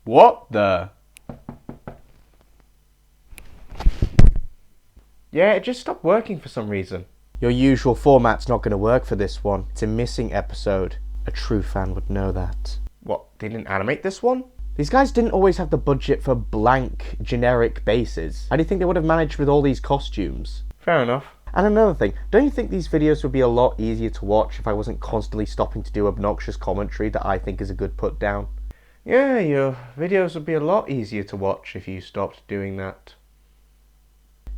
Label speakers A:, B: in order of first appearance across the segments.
A: What the? Yeah, it just stopped working for some reason. Your usual format's not going to work for this one. It's a missing episode. A true fan would know that. What, they didn't animate this one? These guys didn't always have the budget for blank, generic bases. How do you think they would have managed with all these costumes? Fair enough. And another thing, don't you think these videos would be a lot easier to watch if I wasn't constantly stopping to do obnoxious commentary that I think is a good put down? Yeah, your videos would be a lot easier to watch if you stopped doing that.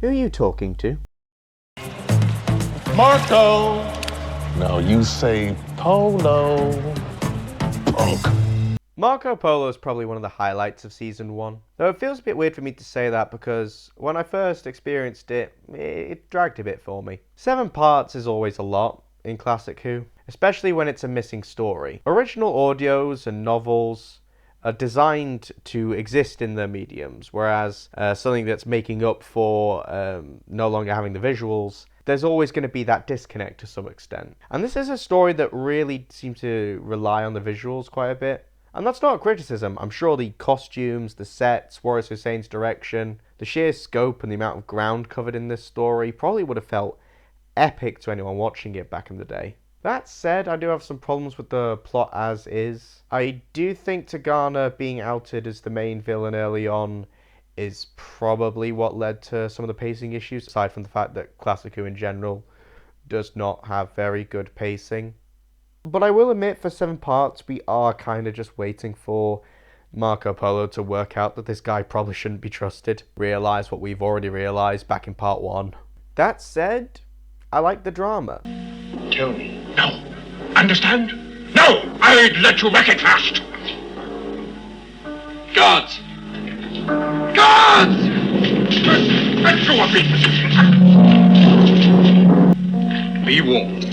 A: Who are you talking to?
B: Marco! No, you say Polo. Punk.
A: Marco Polo is probably one of the highlights of Season 1. Though it feels a bit weird for me to say that because when I first experienced it, it dragged a bit for me. 7 parts is always a lot in Classic Who, especially when it's a missing story. Original audios and novels are designed to exist in their mediums, whereas something that's making up for no longer having the visuals, there's always going to be that disconnect to some extent. And this is a story that really seems to rely on the visuals quite a bit. And that's not a criticism. I'm sure the costumes, the sets, Waris Hussein's direction, the sheer scope and the amount of ground covered in this story probably would have felt epic to anyone watching it back in the day. That said, I do have some problems with the plot as is. I do think Tagana being outed as the main villain early on is probably what led to some of the pacing issues, aside from the fact that Classic Who in general does not have very good pacing. But I will admit, for 7 parts, we are kind of just waiting for Marco Polo to work out that this guy probably shouldn't be trusted. Realise what we've already realised back in part 1. That said, I like the drama.
B: Tell me. No. Understand? No! I'd let you make it fast! Guards! Guards! Let you up in. Be warned.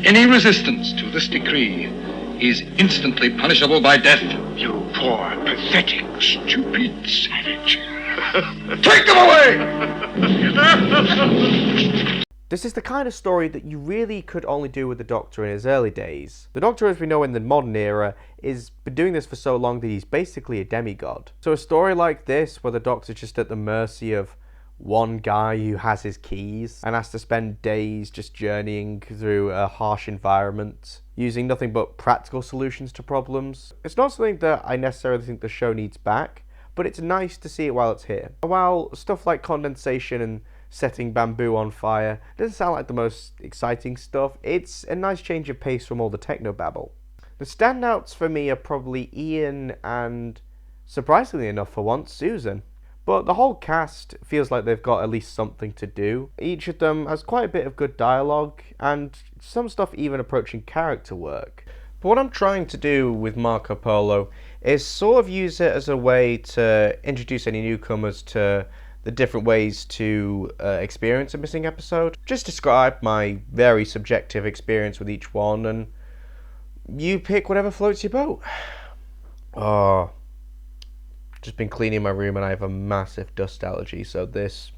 B: Any resistance to this decree is instantly punishable by death. You poor, pathetic, stupid savage. Take them away!
A: This is the kind of story that you really could only do with the Doctor in his early days. The Doctor, as we know in the modern era, has been doing this for so long that he's basically a demigod. So a story like this, where the Doctor's just at the mercy of one guy who has his keys and has to spend days just journeying through a harsh environment, using nothing but practical solutions to problems. It's not something that I necessarily think the show needs back, but it's nice to see it while it's here. While stuff like condensation and setting bamboo on fire doesn't sound like the most exciting stuff, it's a nice change of pace from all the technobabble. The standouts for me are probably Ian and, surprisingly enough for once, Susan. But the whole cast feels like they've got at least something to do. Each of them has quite a bit of good dialogue, and some stuff even approaching character work. But what I'm trying to do with Marco Polo is sort of use it as a way to introduce any newcomers to the different ways to experience a missing episode. Just describe my very subjective experience with each one, and you pick whatever floats your boat. Oh, just been cleaning my room and I have a massive dust allergy, so this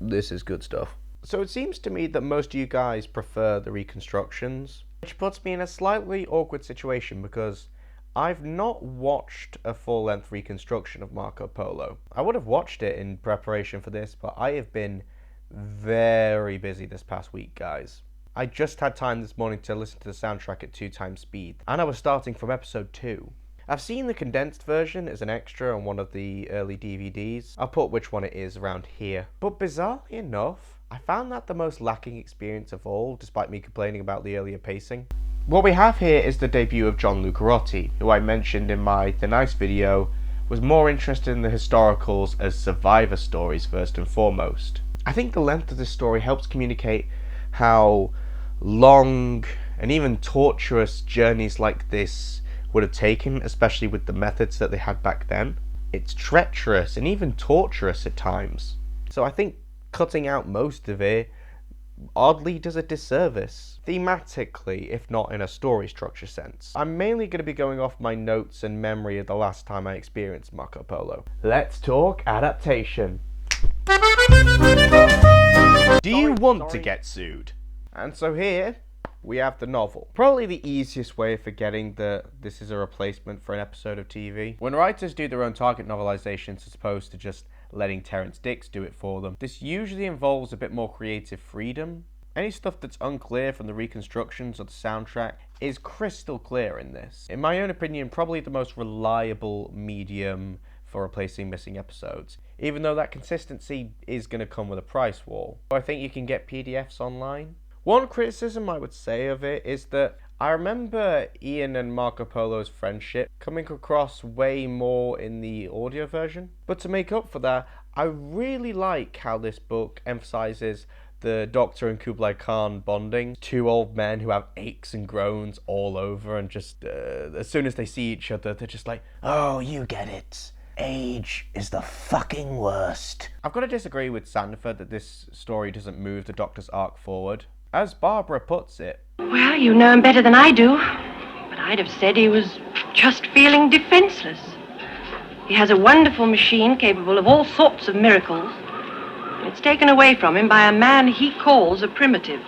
A: is good stuff. So it seems to me that most of you guys prefer the reconstructions, which puts me in a slightly awkward situation because I've not watched a full-length reconstruction of Marco Polo. I would have watched it in preparation for this, but I have been very busy this past week, guys. I just had time this morning to listen to the soundtrack at 2x speed, and I was starting from episode 2. I've seen the condensed version as an extra on one of the early DVDs. I'll put which one it is around here. But bizarrely enough, I found that the most lacking experience of all, despite me complaining about the earlier pacing. What we have here is the debut of John Lucarotti, who I mentioned in my The Nice video was more interested in the historicals as survivor stories first and foremost. I think the length of this story helps communicate how long and even torturous journeys like this would have taken, especially with the methods that they had back then. It's treacherous and even torturous at times. So I think cutting out most of it oddly does a disservice, thematically, if not in a story structure sense. I'm mainly going to be going off my notes and memory of the last time I experienced Marco Polo. Let's talk adaptation. Do you want to get sued? And so here we have the novel. Probably the easiest way of forgetting that this is a replacement for an episode of TV. When writers do their own target novelizations as opposed to just letting Terrence Dicks do it for them, this usually involves a bit more creative freedom. Any stuff that's unclear from the reconstructions or the soundtrack is crystal clear in this. In my own opinion, probably the most reliable medium for replacing missing episodes, even though that consistency is going to come with a price war. I think you can get PDFs online. One criticism I would say of it is that I remember Ian and Marco Polo's friendship coming across way more in the audio version. But to make up for that, I really like how this book emphasizes the Doctor and Kublai Khan bonding. Two old men who have aches and groans all over, and just as soon as they see each other, they're just like, oh, you get it. Age is the fucking worst. I've got to disagree with Sandiford that this story doesn't move the Doctor's arc forward. As Barbara puts it,
C: well, you know him better than I do, but I'd have said he was just feeling defenseless. He has a wonderful machine capable of all sorts of miracles. It's taken away from him by a man he calls a primitive.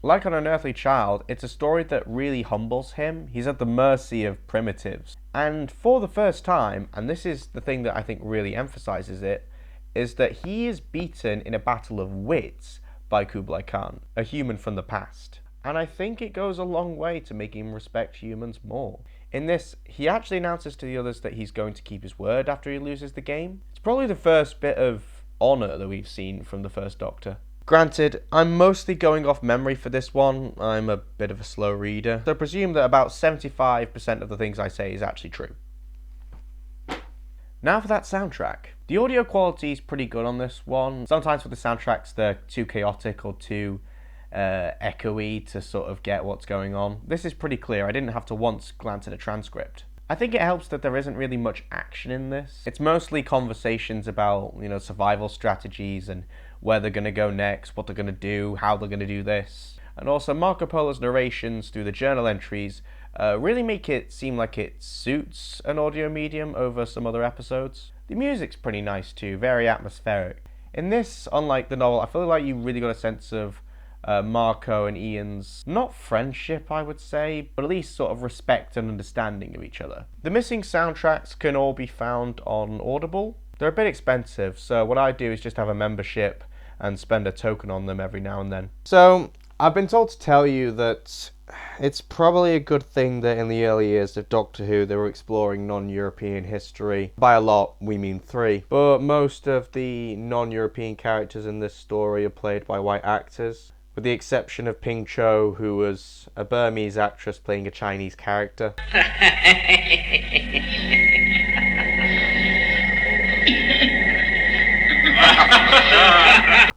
A: like on Unearthly Child, it's a story that really humbles him. He's at the mercy of primitives. And for the first time, and this is the thing that I think really emphasizes it, is that he is beaten in a battle of wits by Kublai Khan, a human from the past. And I think it goes a long way to making him respect humans more. In this, he actually announces to the others that he's going to keep his word after he loses the game. It's probably the first bit of honour that we've seen from the first Doctor. Granted, I'm mostly going off memory for this one. I'm a bit of a slow reader, so presume that about 75% of the things I say is actually true. Now for that soundtrack. The audio quality is pretty good on this one. Sometimes with the soundtracks they're too chaotic or too echoey to sort of get what's going on. This is pretty clear. I didn't have to once glance at a transcript. I think it helps that there isn't really much action in this. It's mostly conversations about, survival strategies and where they're going to go next, what they're going to do, how they're going to do this. And also Marco Polo's narrations through the journal entries really make it seem like it suits an audio medium over some other episodes. The music's pretty nice too, very atmospheric. In this, unlike the novel, I feel like you really got a sense of Marco and Ian's, not friendship I would say, but at least sort of respect and understanding of each other. The missing soundtracks can all be found on Audible. They're a bit expensive, so what I do is just have a membership and spend a token on them every now and then. So, I've been told to tell you that it's probably a good thing that in the early years of Doctor Who they were exploring non-European history. By a lot, we mean 3. But most of the non-European characters in this story are played by white actors, with the exception of Ping Cho, who was a Burmese actress playing a Chinese character.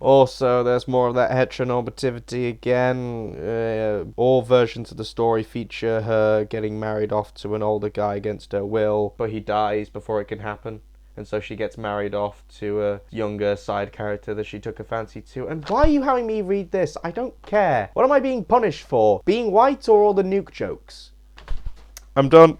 A: Also, there's more of that heteronormativity again. All versions of the story feature her getting married off to an older guy against her will, but he dies before it can happen. And so she gets married off to a younger side character that she took a fancy to. And why are you having me read this? I don't care. What am I being punished for? Being white or all the nuke jokes? I'm done.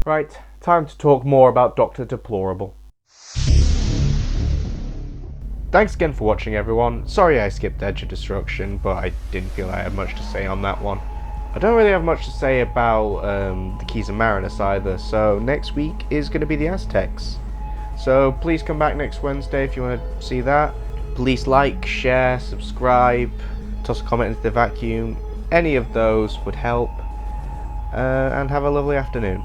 A: Right, time to talk more about Dr. Deplorable. Thanks again for watching, everyone. Sorry I skipped Edge of Destruction, but I didn't feel I had much to say on that one. I don't really have much to say about the Keys of Marinus either, so next week is going to be the Aztecs. So please come back next Wednesday if you want to see that. Please like, share, subscribe, toss a comment into the vacuum. Any of those would help. And have a lovely afternoon.